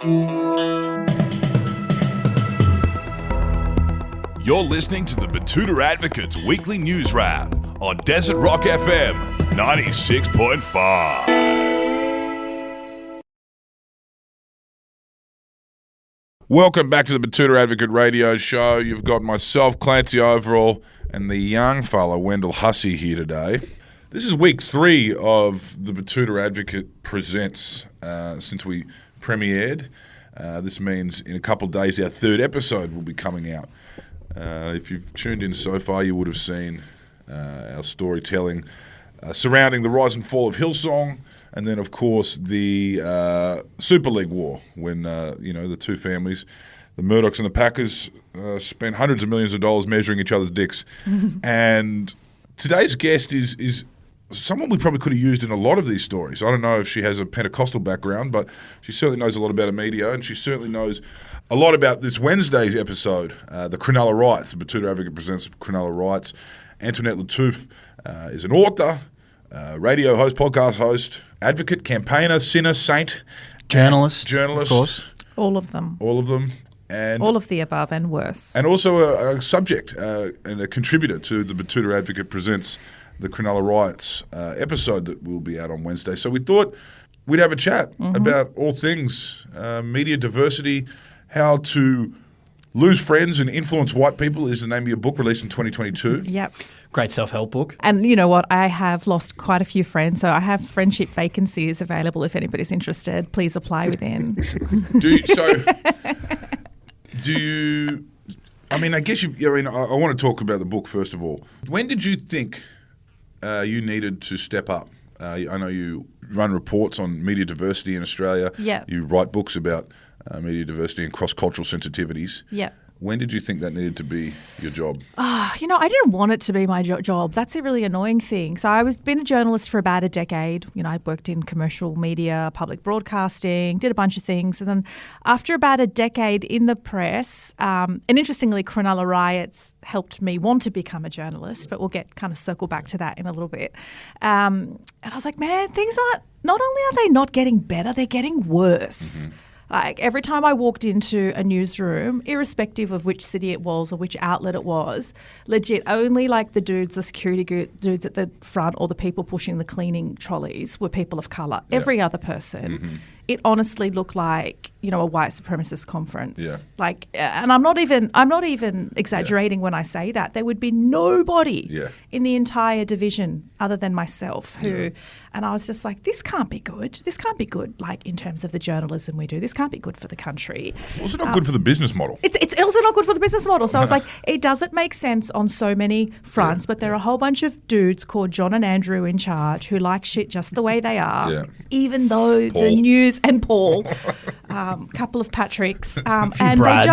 You're listening to the Betoota Advocate's weekly news wrap on Desert Rock FM 96.5. Welcome back to the Betoota Advocate radio show. You've got myself, Clancy Overall, and the young fella, Wendell Hussey, here today. This is week 3 of the Betoota Advocate Presents since we premiered. This means in a couple of days our 3rd episode will be coming out. If you've tuned in so far, you would have seen our storytelling surrounding the rise and fall of Hillsong, and then, of course, the Super League war when the two families, the Murdochs and the Packers, spent hundreds of millions of dollars measuring each other's dicks. And today's guest is someone we probably could have used in a lot of these stories. I don't know if she has a Pentecostal background, but she certainly knows a lot about media, and she certainly knows a lot about this Wednesday's episode, the Cronulla Riots. The Betoota Advocate Presents Cronulla Riots. Antoinette Lattouf is an author, radio host, podcast host, advocate, campaigner, sinner, saint. Journalist. Of course. All of them. And all of the above and worse. And also a subject and a contributor to the Betoota Advocate Presents the Cronulla Riots episode that will be out on Wednesday. So we thought we'd have a chat about all things media diversity, how to lose friends and influence white people is the name of your book, released in 2022. Yep. Great self-help book. And you know what? I have lost quite a few friends, so I have friendship vacancies available if anybody's interested. Please apply within. I guess I want to talk about the book first of all. When did you think you needed to step up? I know you run reports on media diversity in Australia. Yeah. You write books about media diversity and cross-cultural sensitivities. Yeah. When did you think that needed to be your job? I didn't want it to be my job. That's a really annoying thing. So been a journalist for about a decade. I worked in commercial media, public broadcasting, did a bunch of things. And then after about a decade in the press, and interestingly, Cronulla Riots helped me want to become a journalist, but we'll circle back to that in a little bit. And I was like, man, things not only are they not getting better, they're getting worse. Mm-hmm. Like every time I walked into a newsroom, irrespective of which city it was or which outlet it was, legit only like the security dudes at the front or the people pushing the cleaning trolleys were people of colour. Yeah. Every other person, it honestly looked like a white supremacist conference. Yeah. And I'm not even exaggerating when I say that. There would be nobody in the entire division other than myself who. And I was just like, this can't be good. This can't be good, like, in terms of the journalism we do. This can't be good for the country. It's also not good for the business model. It's also not good for the business model. So I was like, it doesn't make sense on so many fronts, but there are a whole bunch of dudes called John and Andrew in charge who like shit just the way they are, even though Paul. The news and Paul, couple of Patricks, and they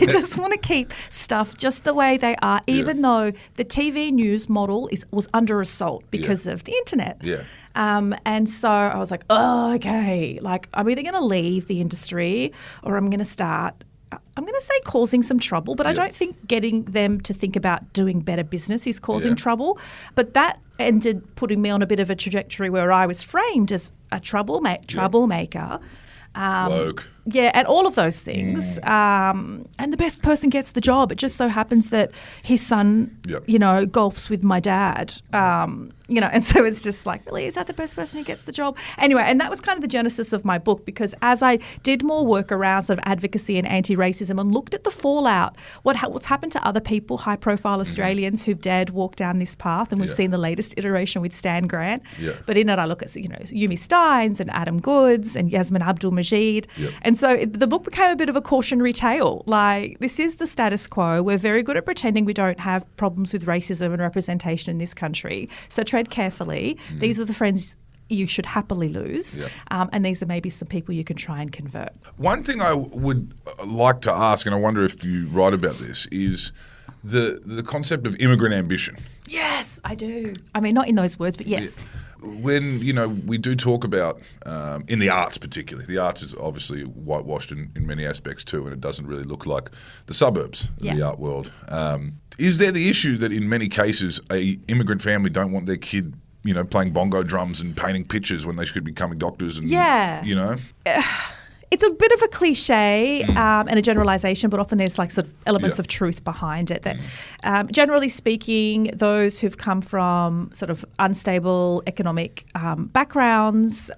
just want to keep stuff just the way they are, even though the TV news model was under assault because of the internet. Yeah. And so I was like, oh, okay, like I'm either going to leave the industry or I'm going to say causing some trouble, but I don't think getting them to think about doing better business is causing trouble. But that ended putting me on a bit of a trajectory where I was framed as a troublemaker. Woke. Yeah, and all of those things. And the best person gets the job. It just so happens that his son, golfs with my dad. And so it's just like, really, is that the best person who gets the job? Anyway, and that was kind of the genesis of my book, because as I did more work around sort of advocacy and anti-racism and looked at the fallout, what's happened to other people, high-profile Australians who've dared walk down this path, and we've seen the latest iteration with Stan Grant. Yeah. But in it, I look at Yumi Steins and Adam Goods and Yasmin Abdul-Majid. Yep. And so the book became a bit of a cautionary tale. Like, this is the status quo. We're very good at pretending we don't have problems with racism and representation in this country. So tread carefully. These are the friends you should happily lose. Yep. And these are maybe some people you can try and convert. One thing I would like to ask, and I wonder if you write about this, is the concept of immigrant ambition. Yes, I do. I mean, not in those words, but yes. Yeah. When, we do talk about, in the arts particularly, the arts is obviously whitewashed in many aspects too, and it doesn't really look like the suburbs of the art world. Is there the issue that in many cases a immigrant family don't want their kid, playing bongo drums and painting pictures when they should be becoming doctors and, it's a bit of a cliche and a generalization, but often there's like sort of elements of truth behind it. That generally speaking, those who've come from sort of unstable economic backgrounds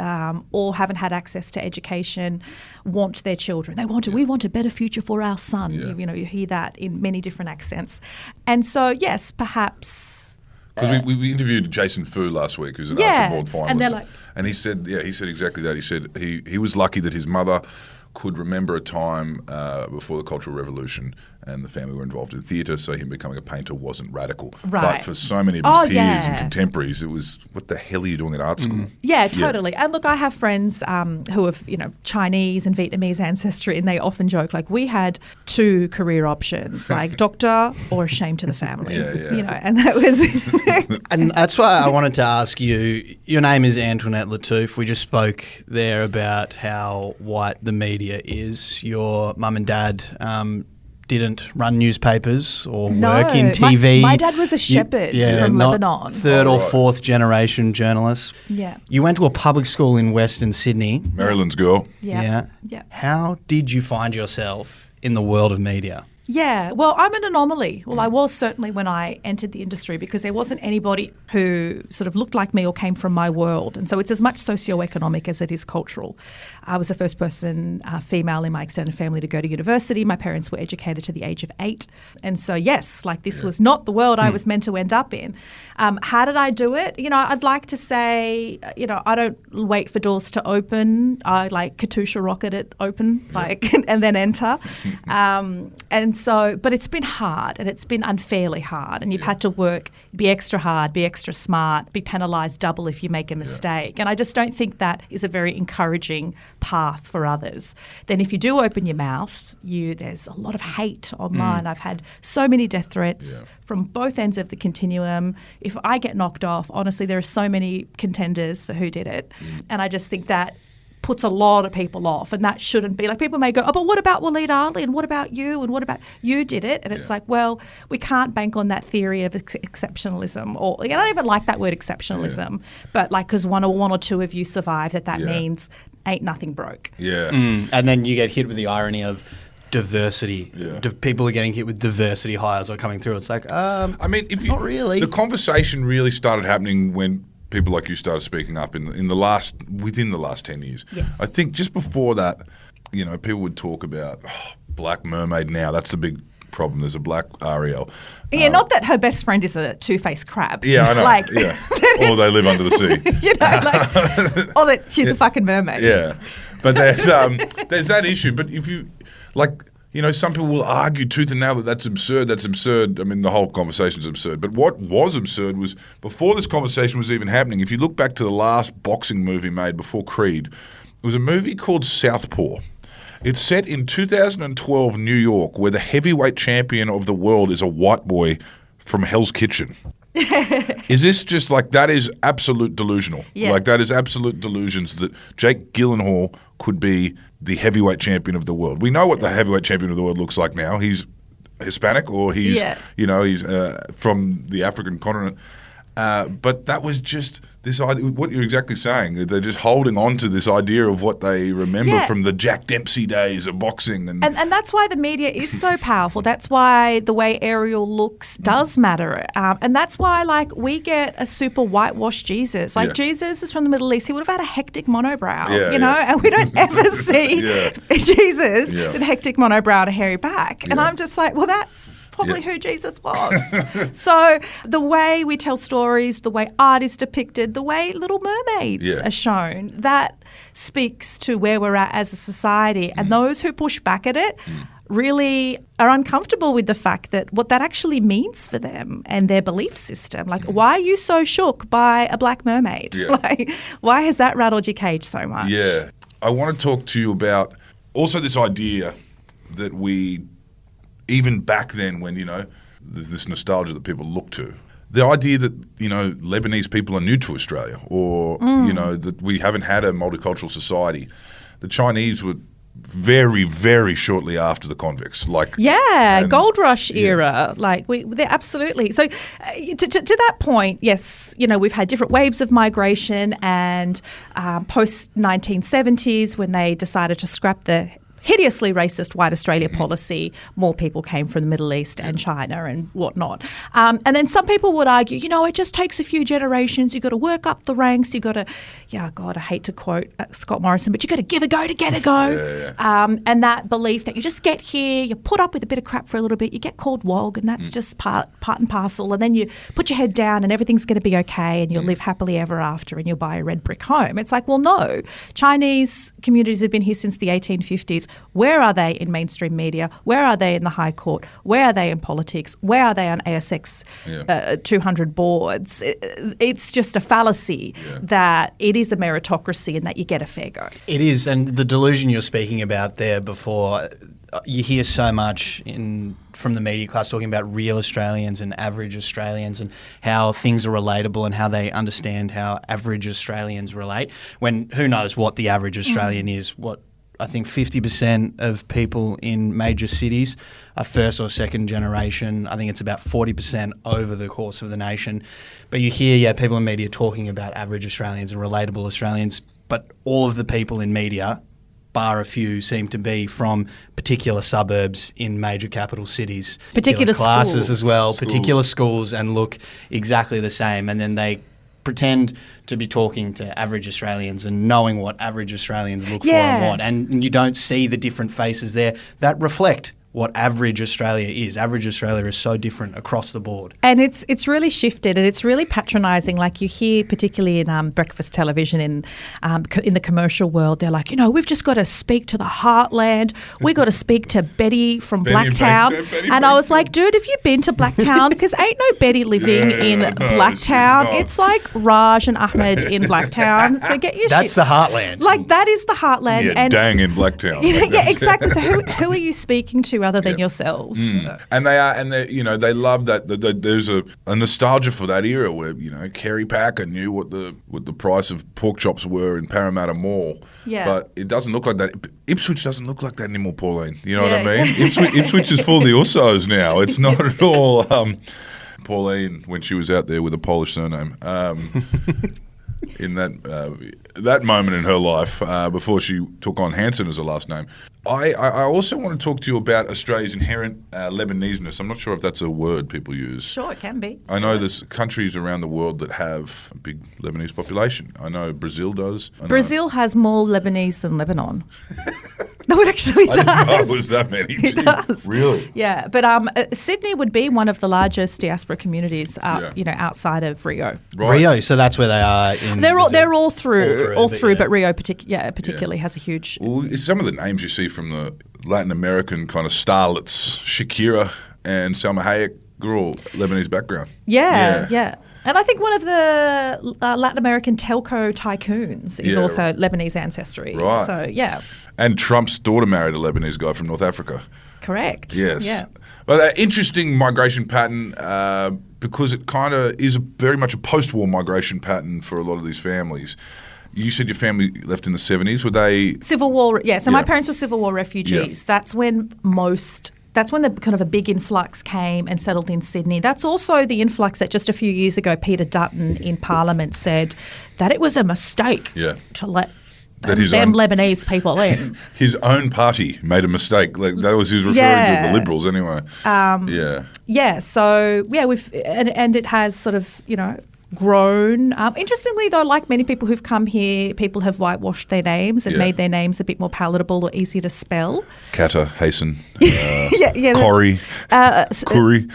or haven't had access to education want their children. We want a better future for our son. You hear that in many different accents. And so, yes, perhaps... Because we interviewed Jason Fu last week, who's an Archibald finalist, and he said exactly that. He said he was lucky that his mother could remember a time before the Cultural Revolution and the family were involved in theatre, so him becoming a painter wasn't radical. Right. But for so many of his peers and contemporaries, it was, what the hell are you doing at art school? Yeah, totally. And look, I have friends who have, Chinese and Vietnamese ancestry, and they often joke, like, we had 2 career options, like doctor or shame to the family. And that was... And that's why I wanted to ask you, your name is Antoinette Lattouf. We just spoke there about how white the media is. Your mum and dad didn't run newspapers or work in TV. My dad was a shepherd from Lebanon. Third or fourth generation journalist. Yeah. You went to a public school in Western Sydney. Maryland's girl. Yeah. How did you find yourself in the world of media? Yeah, well, I'm an anomaly. Well, I was certainly when I entered the industry because there wasn't anybody who sort of looked like me or came from my world. And so it's as much socioeconomic as it is cultural. I was the first person, female in my extended family, to go to university. My parents were educated to the age of 8. And so, yes, like this was not the world I was meant to end up in. How did I do it? I'd like to say, I don't wait for doors to open. I like Katusha rocket it open, and then enter. And so, but it's been hard and it's been unfairly hard, and you've had to work, be extra hard, be extra smart, be penalised double if you make a mistake. And I just don't think that is a very encouraging path for others. Then if you do open your mouth, there's a lot of hate online. I've had so many death threats from both ends of the continuum. If I get knocked off, honestly, there are so many contenders for who did it. And I just think that puts a lot of people off, and that shouldn't be. Like, people may go, oh, but what about Waleed Ali, and what about you, and what about you did it? And it's like, well, we can't bank on that theory of exceptionalism, or I don't even like that word exceptionalism, but like, because one or two of you survive, that means ain't nothing broke. And then you get hit with the irony of diversity. People are getting hit with diversity hires or coming through. It's like, I mean, not really. The conversation really started happening when people like you started speaking up within the last 10 years. Yes. I think just before that, people would talk about Black Mermaid now. That's the big problem. There's a Black Ariel. Yeah, not that her best friend is a two-faced crab. Yeah, I know. Or they live under the sea. Or that she's a fucking mermaid. Yeah. But there's that issue. But if you, some people will argue tooth and nail that that's absurd. I mean, the whole conversation is absurd. But what was absurd was, before this conversation was even happening, if you look back to the last boxing movie made before Creed, it was a movie called Southpaw. It's set in 2012 New York, where the heavyweight champion of the world is a white boy from Hell's Kitchen. Is this just that is absolute delusional? Yeah. That is absolute delusions that Jake Gyllenhaal could be the heavyweight champion of the world. We know what the heavyweight champion of the world looks like now. He's Hispanic, or he's he's from the African continent. But that was just this idea. What you're exactly saying, they're just holding on to this idea of what they remember from the Jack Dempsey days of boxing, and that's why the media is so powerful. That's why the way Ariel looks does matter, and that's why we get a super whitewashed Jesus. Jesus is from the Middle East; he would have had a hectic monobrow, and we don't ever see Jesus with a hectic monobrow and a hairy back. And I'm just like, well, that's probably who Jesus was. So the way we tell stories, the way art is depicted, the way Little Mermaids are shown, that speaks to where we're at as a society. And those who push back at it really are uncomfortable with the fact that what that actually means for them and their belief system. Why are you so shook by a black mermaid? Why has that rattled your cage so much? Yeah. I want to talk to you about also this idea that we, even back then when, there's this nostalgia that people look to, the idea that, Lebanese people are new to Australia, or, that we haven't had a multicultural society. The Chinese were very, very shortly after the convicts. Gold Rush era. They're absolutely. So to that point, yes, we've had different waves of migration, and post 1970s, when they decided to scrap the hideously racist white Australia policy, more people came from the Middle East and China and whatnot. And then some people would argue, it just takes a few generations. You've got to work up the ranks. You've got to, I hate to quote Scott Morrison, but you've got to give a go to get a go. And that belief that you just get here, you put up with a bit of crap for a little bit, you get called wog, and that's just part and parcel. And then you put your head down and everything's going to be okay, and you'll live happily ever after, and you'll buy a red brick home. It's like, well, no. Chinese communities have been here since the 1850s. Where are they in mainstream media? Where are they in the High Court? Where are they in politics? Where are they on ASX 200 boards? It's just a fallacy that it is a meritocracy and that you get a fair go. It is, and the delusion you're speaking about there before, you hear so much from the media class talking about real Australians and average Australians and how things are relatable and how they understand how average Australians relate, when who knows what the average Australian is. What I think 50% of people in major cities are first or second generation. I think it's about 40% over the course of the nation. But you hear people in media talking about average Australians and relatable Australians, but all of the people in media, bar a few, seem to be from particular suburbs in major capital cities. Particular classes schools. as well, particular schools, and look exactly the same. And then they pretend to be talking to average Australians and knowing what average Australians look for and what. And you don't see the different faces there that reflect what average Australia is. Average Australia is so different across the board. And it's really shifted, and it's really patronising. Like you hear, particularly in breakfast television, in the commercial world, they're like, we've just got to speak to the heartland. We got to speak to Betty from Blacktown. And I was like, dude, have you been to Blacktown? Because ain't no Betty living in Blacktown. It's like Raj and Ahmed in Blacktown. So get your That's shit. the heartland. Like that is the heartland. Yeah, and dang in Blacktown. Exactly. So who are you speaking to other than yourselves? And they love that. There's a nostalgia for that era where Kerry Packer knew what the price of pork chops were in Parramatta Mall. Yeah. But it doesn't look like that. Ipswich doesn't look like that anymore, Pauline. You know what I mean? Ipswich is full of the Ussos now. It's not at all Pauline when she was out there with a Polish surname. In that moment in her life, before she took on Hansen as a last name. I also want to talk to you about Australia's inherent Lebanese-ness. I'm not sure if that's a word people use. Sure, it can be. I know there's countries around the world that have a big Lebanese population. I know Brazil does. Brazil has more Lebanese than Lebanon. No, it actually does. I didn't know it was that many. It does. Really? Yeah, but Sydney would be one of the largest diaspora communities, outside of Rio. Right. Rio, so that's where they are in They're Brazil. all through, but Rio particularly Yeah. has a huge. Well, some of the names you see from the Latin American kind of starlets, Shakira and Salma Hayek, are all Lebanese background. Yeah. And I think one of the Latin American telco tycoons is also Lebanese ancestry. Right. So, yeah. And Trump's daughter married a Lebanese guy from North Africa. Correct. Yes. Yeah. But interesting migration pattern because it kind of is very much a post-war migration pattern for a lot of these families. You said your family left in the 70s. Were they... Civil War, yeah. So my parents were Civil War refugees. Yeah. That's when the kind of a big influx came and settled in Sydney. That's also the influx that just a few years ago Peter Dutton in Parliament said that it was a mistake to let them Lebanese people in. His own party made a mistake. Like that was he was referring to the Liberals anyway. Yeah. So we've and it has sort of grown. Interestingly, though, like many people who've come here, people have whitewashed their names and made their names a bit more palatable or easy to spell. Kata, Hasten, Corey, Kuri.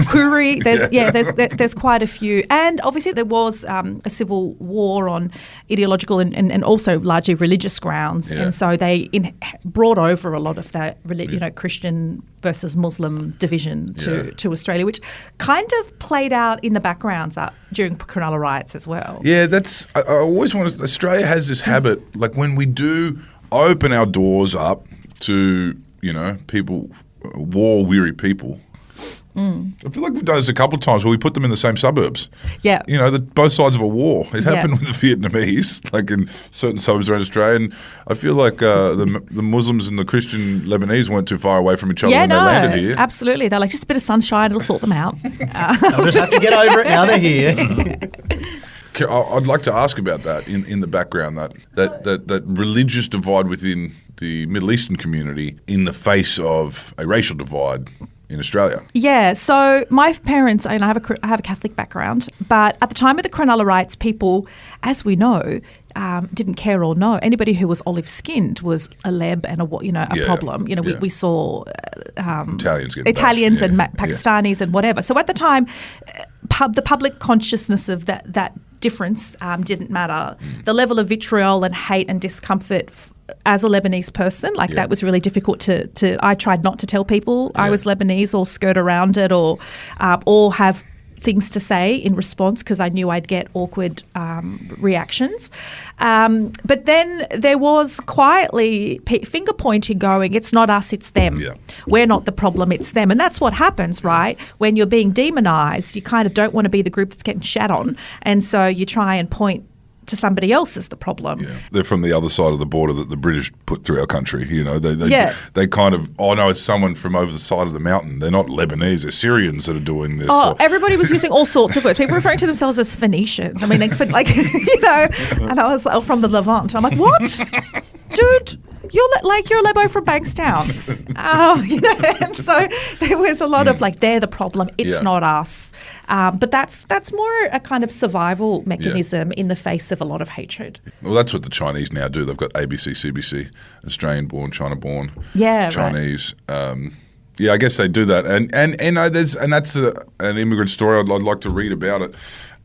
Kuri. There's quite a few, and obviously there was a civil war on ideological and also largely religious grounds, and so they brought over a lot of that, Christian versus Muslim division to Australia, which kind of played out in the backgrounds during Cronulla Riots as well. Yeah, I always want to. Australia has this habit, like when we do open our doors up to people, war-weary people, I feel like we've done this a couple of times where we put them in the same suburbs. Yeah. You know, both sides of a war. It happened with the Vietnamese, like in certain suburbs around Australia. And I feel like the Muslims and the Christian Lebanese weren't too far away from each other when they landed here. Absolutely. They're like, just a bit of sunshine, it'll sort them out. They'll just have to get over it now they're here. I'd like to ask about that in the background, that religious divide within the Middle Eastern community in the face of a racial divide in Australia. Yeah, so my parents, and I have a Catholic background, but at the time of the Cronulla Riots, people, as we know, didn't care or know. Anybody who was olive-skinned was a leb and a problem. We saw Italians and Pakistanis and whatever. So at the time, the public consciousness of that difference didn't matter. The level of vitriol and hate and discomfort as a Lebanese person, that was really difficult to I tried not to tell people I was Lebanese or skirt around it or have things to say in response because I knew I'd get awkward reactions. But then there was quietly finger pointing going, it's not us, it's them. Yeah. We're not the problem, it's them. And that's what happens, right? When you're being demonized, you kind of don't want to be the group that's getting shat on. And so you try and point to somebody else as the problem. Yeah. They're from the other side of the border that the British put through our country. They kind of, no, it's someone from over the side of the mountain. They're not Lebanese, they're Syrians that are doing this. Everybody was using all sorts of words. People referring to themselves as Phoenicians. I mean, and I was from the Levant. I'm like, what? Dude, you're a Lebo from Bankstown. And so there was a lot of they're the problem, it's not us. But that's more a kind of survival mechanism in the face of a lot of hatred. Well, that's what the Chinese now do. They've got ABC, CBC, Australian-born, China-born, Chinese. Right. I guess they do that, and that's an immigrant story. I'd like to read about it.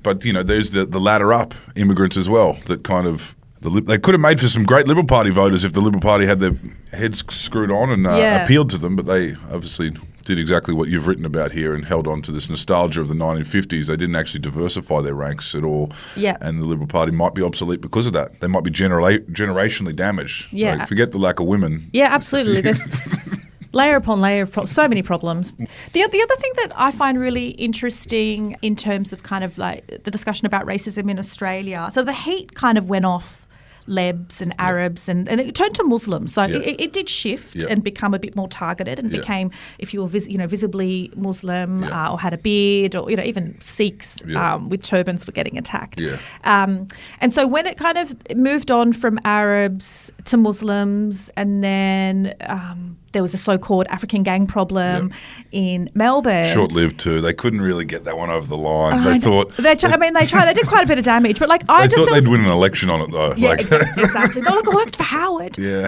But there's the ladder up immigrants as well. That kind of they could have made for some great Liberal Party voters if the Liberal Party had their heads screwed on and appealed to them. But they obviously did exactly what you've written about here and held on to this nostalgia of the 1950s. They didn't actually diversify their ranks at all. Yeah. And the Liberal Party might be obsolete because of that. They might be generationally damaged. Yeah. Forget the lack of women. Yeah, absolutely. There's layer upon layer of so many problems. The other thing that I find really interesting in terms of kind of the discussion about racism in Australia, so the heat kind of went off Lebs and Arabs and it turned to Muslims. So it did shift and become a bit more targeted and became, if you were visibly Muslim or had a beard or even Sikhs with turbans were getting attacked. Yeah. And so when it kind of moved on from Arabs to Muslims and then there was a so-called African gang problem in Melbourne. Short-lived too. They couldn't really get that one over the line. They thought they tried. They did quite a bit of damage, but I thought they'd win an election on it though. Yeah, exactly. They're I worked for Howard. Yeah.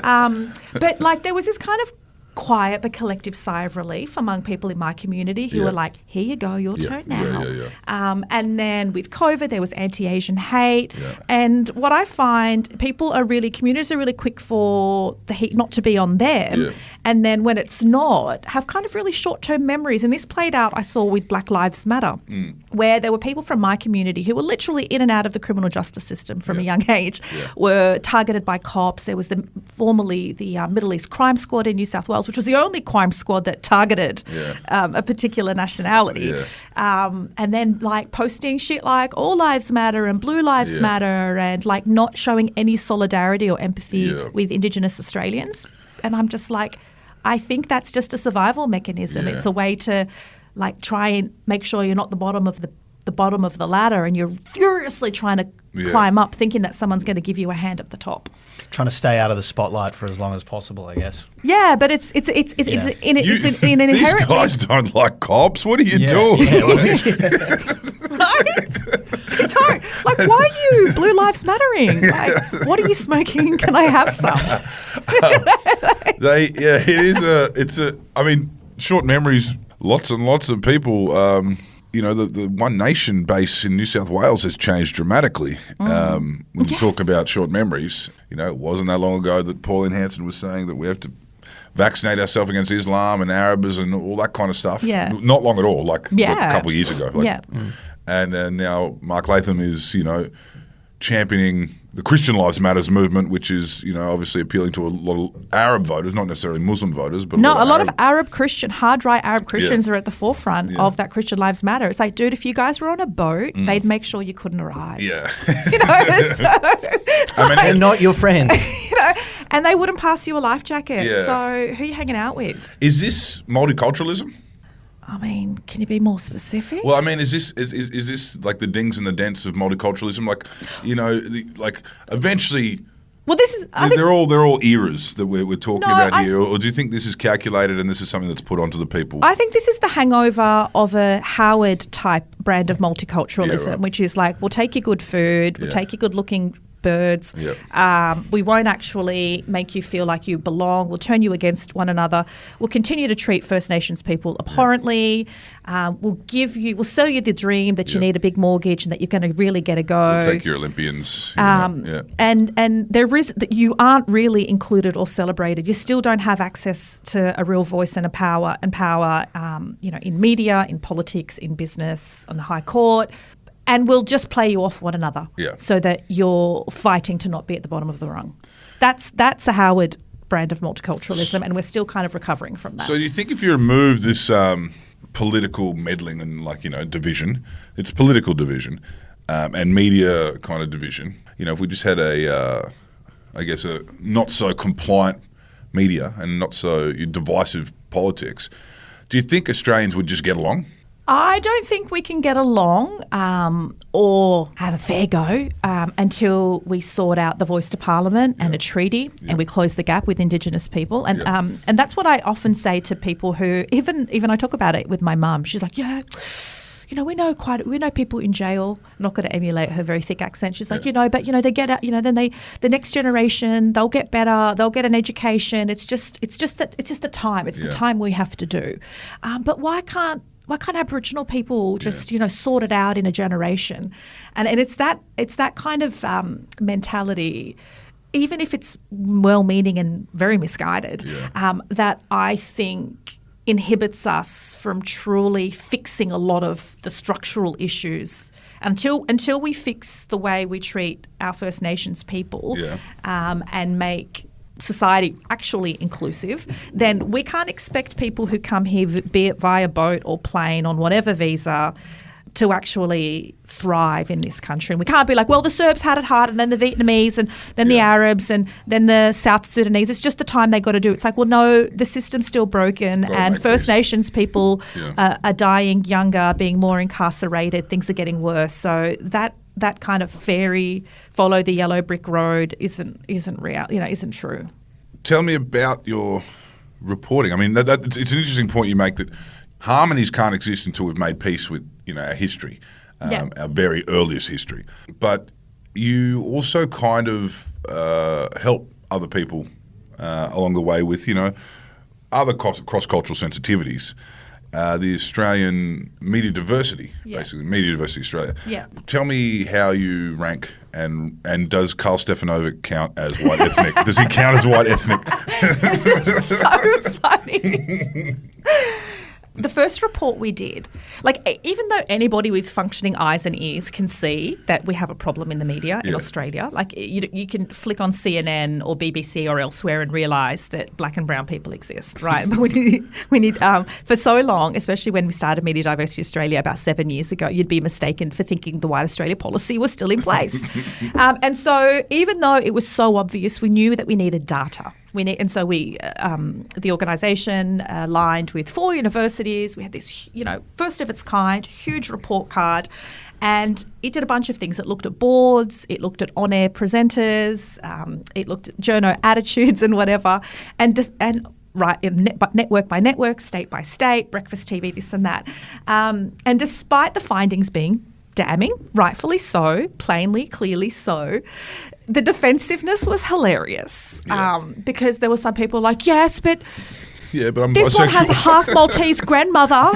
But there was this kind of quiet but collective sigh of relief among people in my community who were like, here you go, your turn now. And then with COVID, there was anti-Asian hate. Yeah. And what I find, communities are really quick for the heat not to be on them. Yeah. And then when it's not, have kind of really short-term memories. And this played out, I saw with Black Lives Matter, where there were people from my community who were literally in and out of the criminal justice system from a young age, were targeted by cops. There was formerly the Middle East Crime Squad in New South Wales, which was the only crime squad that targeted a particular nationality. Yeah. And then posting shit like All Lives Matter and Blue Lives Matter and not showing any solidarity or empathy with Indigenous Australians. And I'm just I think that's just a survival mechanism. Yeah. It's a way to try and make sure you're not the bottom of the ladder and you're furiously trying to climb up thinking that someone's going to give you a hand at the top. Trying to stay out of the spotlight for as long as possible, I guess. Yeah, but it's in an inherent. These guys don't like cops. What are you doing? Don't. Why are you Blue Lives Mattering? What are you smoking? Can I have some? I mean, short memories, lots and lots of people, the One Nation base in New South Wales has changed dramatically. When you talk about short memories, it wasn't that long ago that Pauline Hanson was saying that we have to vaccinate ourselves against Islam and Arabs and all that kind of stuff. Yeah. Not long at all, a couple of years ago. And now Mark Latham is, championing the Christian Lives Matters movement, which is, obviously appealing to a lot of Arab voters, not necessarily Muslim voters, but a lot of Arab Christian, hard right Arab Christians are at the forefront Yeah. of that Christian Lives Matter. It's like, dude, if you guys were on a boat, they'd make sure you couldn't arrive. Yeah. They're not your friends. And they wouldn't pass you a life jacket. Yeah. So who are you hanging out with? Is this multiculturalism? I mean, can you be more specific? Well, I mean, is this like the dings and the dents of multiculturalism? Like, eventually, Well, this is. I think, they're all eras that we're talking No, about I- here, or do you think this is calculated and this is something that's put onto the people? I think this is the hangover of a Howard type brand of multiculturalism, Yeah, right. which is like, we'll take your good food, we'll Yeah. take your good looking birds. Yep. We won't actually make you feel like you belong. We'll turn you against one another. We'll continue to treat First Nations people abhorrently. We'll sell you the dream that you Yeah. need a big mortgage and that you're going to really get a go. We'll take your Olympians. And there is that you aren't really included or celebrated. You still don't have access to a real voice and power in media, in politics, in business, on the High Court. And we'll just play you off one another, Yeah. so that you're fighting to not be at the bottom of the rung. That's a Howard brand of multiculturalism, and we're still kind of recovering from that. So you think if you remove this political meddling and division, it's political division and media kind of division. If we just had a not so compliant media and not so divisive politics, do you think Australians would just get along? I don't think we can get along or have a fair go until we sort out the voice to Parliament and a treaty, and we close the gap with Indigenous people. And and that's what I often say to people who even I talk about it with my mum. She's like, yeah. We know people in jail. I'm not going to emulate her very thick accent. She's like, but they get out. Then the next generation, they'll get better. They'll get an education. It's just the time. It's the time we have to do. But why can't Aboriginal people just sort it out in a generation? And it's that kind of mentality, even if it's well-meaning and very misguided, that I think inhibits us from truly fixing a lot of the structural issues until we fix the way we treat our First Nations people and make society actually inclusive. Then we can't expect people who come here, be it via boat or plane on whatever visa, to actually thrive in this country. And we can't be like, well, the Serbs had it hard, and then the Vietnamese, and then the Arabs, and then the South Sudanese. It's just the time they got to do it. It's like, well, no, the system's still broken, and First Nations people are dying younger, being more incarcerated. Things are getting worse. So that kind of fairy follow the yellow brick road isn't real. Isn't true. Tell me about your reporting. I mean, it's an interesting point you make, that harmonies can't exist until we've made peace with our history, our very earliest history. But you also kind of help other people along the way with other cross-cultural sensitivities. The Australian media diversity, basically Media Diversity Australia. Yeah. Tell me how you rank, and does Karl Stefanovic count as white ethnic? Does he count as white ethnic? This is so funny. The first report we did, even though anybody with functioning eyes and ears can see that we have a problem in the media in Australia, you can flick on CNN or BBC or elsewhere and realise that black and brown people exist, right? But we need for so long, especially when we started Media Diversity Australia about 7 years ago, you'd be mistaken for thinking the White Australia policy was still in place. And so even though it was so obvious, we knew that we needed data. The organisation aligned with 4 universities. We had this, first of its kind, huge report card, and it did a bunch of things. It looked at boards, it looked at on-air presenters, it looked at journo attitudes and whatever, network by network, state by state, breakfast TV, this and that. And despite the findings being damning, rightfully so, plainly, clearly so, the defensiveness was hilarious because there were some people like, yes, but Yeah, but I'm This bisexual. one has a half Maltese grandmother.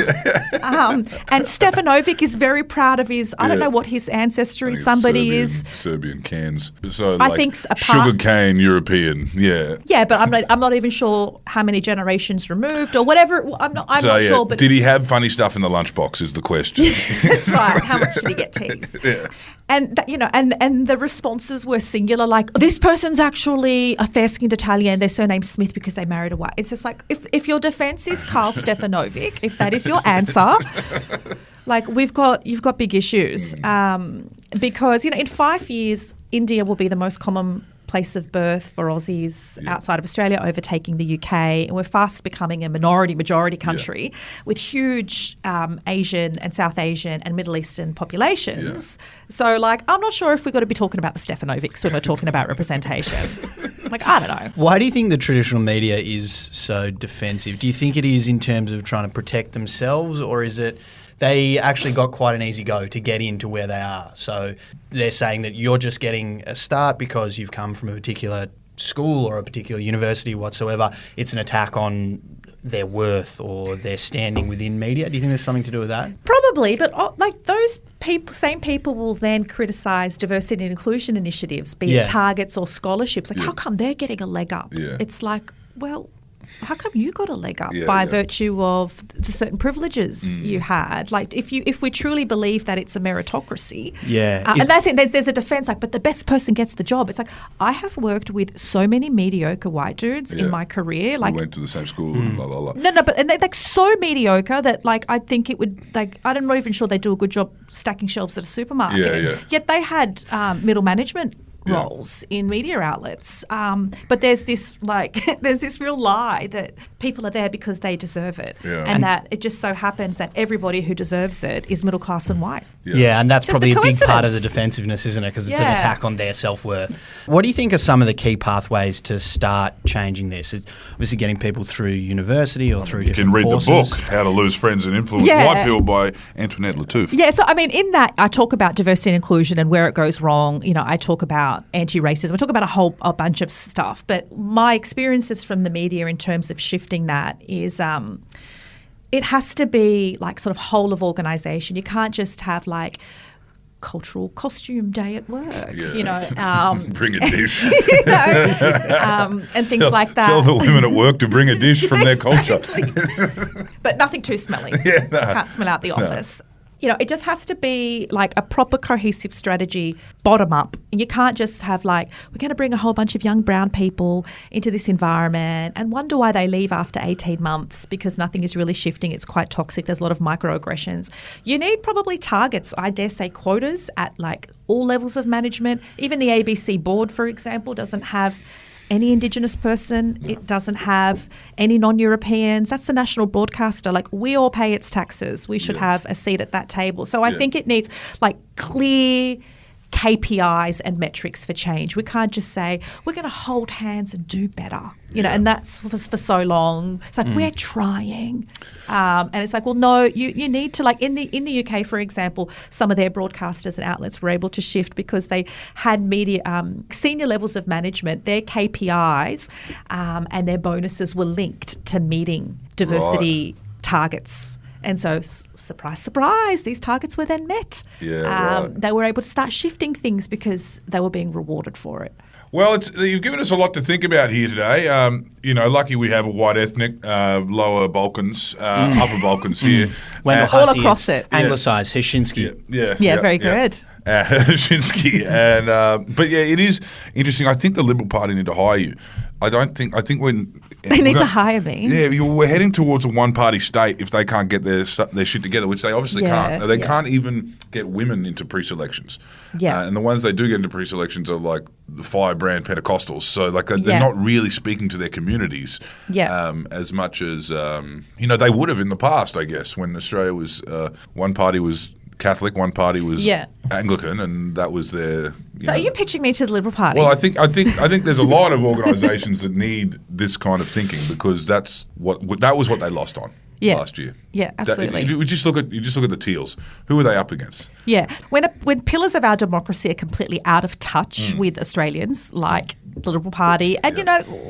And Stefanovic is very proud of his, I don't know what his ancestry, I think it's somebody is. Serbian cans. So I like think a sugar cane European. Yeah. Yeah, but I'm not even sure how many generations removed or whatever. I'm not sure. But did he have funny stuff in the lunchbox? Is the question. that's right. How much did he get teased? Yeah. And and the responses were singular, like, this person's actually a fair-skinned Italian, their surname's Smith because they married a white. It's just like, if your defense is Karl Stefanovic, if that is your answer, like, you've got big issues. Because, in 5 years, India will be the most common place of birth for Aussies outside of Australia, overtaking the UK, and we're fast becoming a majority country with huge Asian and South Asian and Middle Eastern populations. So, like, I'm not sure if we've got to be talking about the Stefanovics when we're talking about representation. Like, I don't know. Why do you think the traditional media is so defensive? Do you think it is in terms of trying to protect themselves, or is it they actually got quite an easy go to get into where they are? So they're saying that you're just getting a start because you've come from a particular school or a particular university whatsoever. It's an attack on their worth or their standing within media. Do you think there's something to do with that? Probably, but like those same people will then criticise diversity and inclusion initiatives, be it targets or scholarships. Like, how come they're getting a leg up? Yeah. It's like, well, how come you got a leg up by virtue of the certain privileges you had? Like, if we truly believe that it's a meritocracy, and that's it. There's a defence, like, but the best person gets the job. It's like, I have worked with so many mediocre white dudes in my career. Like, we went to the same school and blah, blah, blah. No, but and they're like so mediocre that, like, I think it would, like, I'm not even sure they do a good job stacking shelves at a supermarket. Yeah. Yet they had middle management roles in media outlets. But there's this real lie that people are there because they deserve it. Yeah. And that it just so happens that everybody who deserves it is middle class and white. Yeah, and that's Just probably a a big part of coincidence. the defensiveness, isn't it? Because it's an attack on their self-worth. What do you think are some of the key pathways to start changing this? It's obviously getting people through university or through different courses. You can read the book, How to Lose Friends and Influence White People by Antoinette Lattouf. Yeah, so I mean, in that I talk about diversity and inclusion and where it goes wrong. I talk about anti-racism. I talk about a bunch of stuff. But my experiences from the media in terms of shifting that is it has to be like sort of whole of organisation. You can't just have like cultural costume day at work, bring a dish. And things like that. Tell the women at work to bring a dish from their culture. But nothing too smelly. Can't smell out the office. It just has to be like a proper cohesive strategy, bottom up. You can't just have like, we're going to bring a whole bunch of young brown people into this environment and wonder why they leave after 18 months because nothing is really shifting. It's quite toxic. There's a lot of microaggressions. You need probably targets, I dare say quotas at like all levels of management. Even the ABC board, for example, doesn't have any Indigenous person. It doesn't have any non-Europeans. That's the national broadcaster. Like, we all pay its taxes. We should have a seat at that table. So I think it needs like clear KPIs and metrics for change. We can't just say we're going to hold hands and do better, and that's for so long. It's like we're trying, and it's like, well, no, you need to, like, in the UK, for example, some of their broadcasters and outlets were able to shift because they had media senior levels of management. Their KPIs and their bonuses were linked to meeting diversity targets. And so, surprise, surprise, these targets were then met. They were able to start shifting things because they were being rewarded for it. Well, you've given us a lot to think about here today. Lucky we have a white ethnic, lower Balkans, upper Balkans here. All across it. Anglicised, Heshinsky. Yeah, very good. Heshinsky. But it is interesting. I think the Liberal Party need to hire you. I think when... They need to hire me. Yeah, we're heading towards a one-party state if they can't get their shit together, which they obviously can't. They can't even get women into pre-selections. And the ones they do get into pre-selections are like the firebrand Pentecostals. So like they're not really speaking to their communities as much as they would have in the past, I guess, when Australia was one party was Catholic, one party was Anglican, and that was their. So are you pitching me to the Liberal Party? Well, I think there's a lot of organisations that need this kind of thinking because that was what they lost on. last year. Yeah, absolutely. You just look at the Teals. Who are they up against? Yeah, when pillars of our democracy are completely out of touch with Australians, like the Liberal Party, and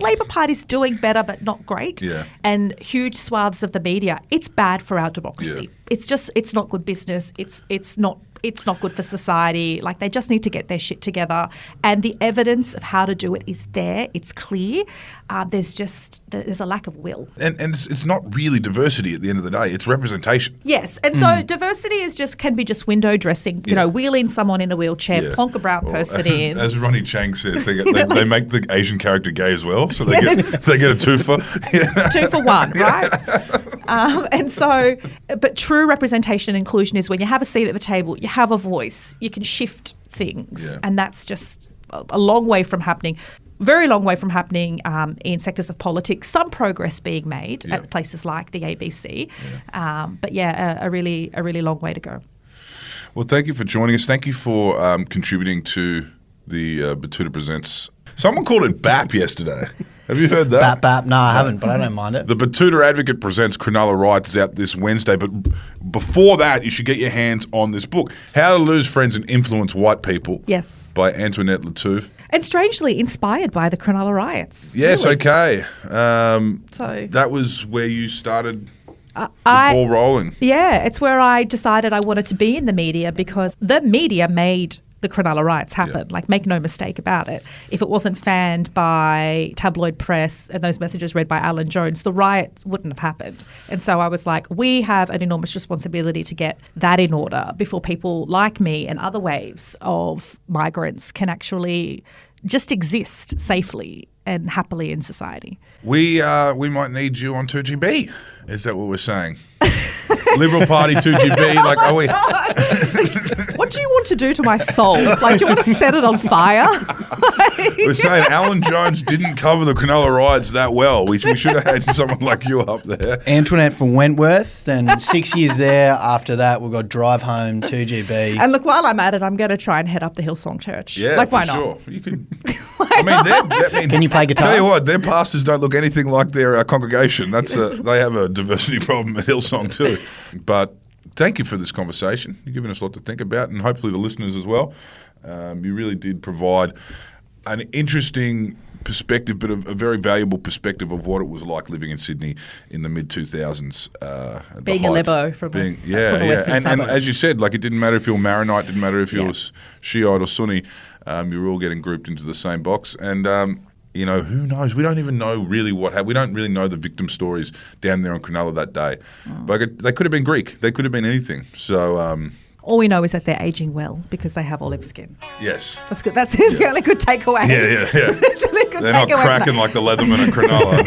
Labor Party's doing better but not great, and huge swaths of the media, it's bad for our democracy. Yeah. It's not good business. It's not good for society. Like, they just need to get their shit together. And the evidence of how to do it is there. It's clear. There's a lack of will. And it's not really diversity at the end of the day. It's representation. Yes. And so diversity can be just window dressing. Wheel in someone in a wheelchair, plonk a brown person in. As Ronnie Chang says, they make the Asian character gay as well. So they get a 2 for 2 for 1, right? But true representation and inclusion is when you have a seat at the table, you have a voice, you can shift things, and that's just a long way from happening. Very long way from happening in sectors of politics. Some progress being made at places like the ABC, but a really long way to go. Well, thank you for joining us. Thank you for contributing to the Betoota Presents. Someone called it BAP yesterday. Have you heard that? BAP. No, I haven't, but I don't mind it. The Betoota Advocate Presents Cronulla Riots is out this Wednesday, but before that, you should get your hands on this book, How to Lose Friends and Influence White People. Yes. By Antoinette Lattouf. And strangely inspired by the Cronulla Riots. Yes, really. Okay. So that was where you started the ball rolling. Yeah, it's where I decided I wanted to be in the media, because the media made the Cronulla Riots happen. Like, make no mistake about it. If it wasn't fanned by tabloid press and those messages read by Alan Jones, the riots wouldn't have happened. And so I was like, we have an enormous responsibility to get that in order before people like me and other waves of migrants can actually just exist safely and happily in society. We might need you on 2GB. Is that what we're saying? Liberal Party 2GB. Like, are we? What do you want to do to my soul? Like, do you want to set it on fire? We're saying Alan Jones didn't cover the Cronulla Riots that well. We should have had someone like you up there. Antoinette from Wentworth, then 6 years there. After that, we've got Drive Home, 2GB. And look, while I'm at it, I'm going to try and head up the Hillsong Church. Yeah, like, why for not? Sure. You can. I mean, can you play guitar? Tell you what, their pastors don't look anything like their congregation. They have a diversity problem at Hillsong too. But thank you for this conversation. You've given us a lot to think about, and hopefully the listeners as well. You really did provide an interesting perspective, but a very valuable perspective of what it was like living in Sydney in the mid-2000s. Being a Lebo from the Western and suburbs. as you said, like, it didn't matter if you were Maronite, didn't matter if you were Shiite or Sunni. You were all getting grouped into the same box. And, who knows? We don't even know really what happened. We don't really know the victim stories down there on Cronulla that day. But they could have been Greek. They could have been anything. So all we know is that they're aging well because they have olive skin. Yes. That's good. That's the only good takeaway. Yeah. That's the only good they're not cracking like the Leatherman at Cronulla,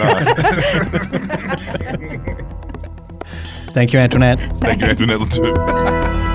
no. Thank you, Antoinette. Thank you, Antoinette Lattouf.